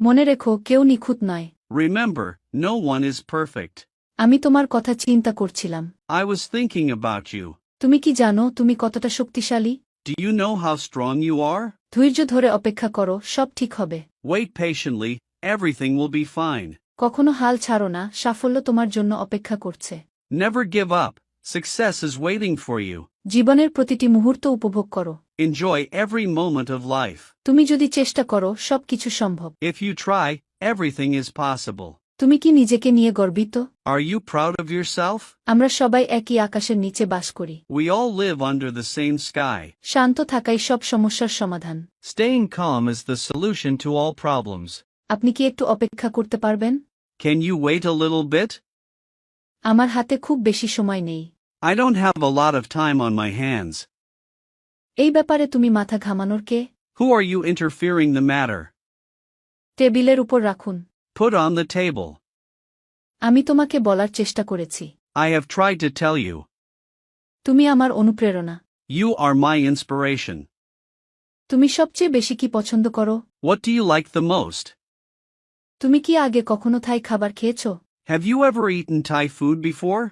মনে রেখো কেউ নিখুঁত নয়। Remember, no one is perfect. আমি তোমার কথা চিন্তা করছিলাম। I was thinking about you. তুমি কি জানো তুমি কতটা শক্তিশালী? Do you know how strong you are? ধৈর্য ধরে অপেক্ষা করো, সব ঠিক হবে। Wait patiently, everything will be fine. কখনো হাল ছাড়ো না, সাফল্য তোমার জন্য অপেক্ষা করছে। Never give up, success is waiting for you. জীবনের প্রতিটি মুহূর্ত উপভোগ করো। Enjoy every moment of life. তুমি যদি চেষ্টা করো সব কিছু সম্ভব। If you try, everything is possible. তুমি কি নিজেকে নিয়ে গর্বিত? Are you proud of yourself? আমরা সবাই একই আকাশের নিচে বাস করি। We all live under the same sky. শান্ত থাকাই সব সমস্যার সমাধান। Staying calm is the solution to all problems. আপনি কি একটু অপেক্ষা করতে পারবেন? Can you wait a little bit? আমার হাতে খুব বেশি সময় নেই। I don't have a lot of time on my hands. এই ব্যাপারে তুমি মাথা ঘামানোর কে? Who are you interfering the matter? টেবিলের উপর রাখুন। Put on the table. আমি তোমাকে বলার চেষ্টা করেছি। I have tried to tell you. তুমি আমার অনুপ্রেরণা। You are my inspiration. তুমি সবচেয়ে বেশি কি পছন্দ করো? What do you like the most? তুমি কি আগে কখনো থাই খাবার খেয়েছ? Have you ever eaten Thai food before?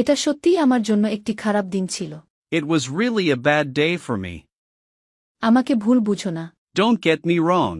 এটা সত্যিই আমার জন্য একটি খারাপ দিন ছিল। It was really a bad day for me. আমাকে ভুল বুঝো না। Don't get me wrong.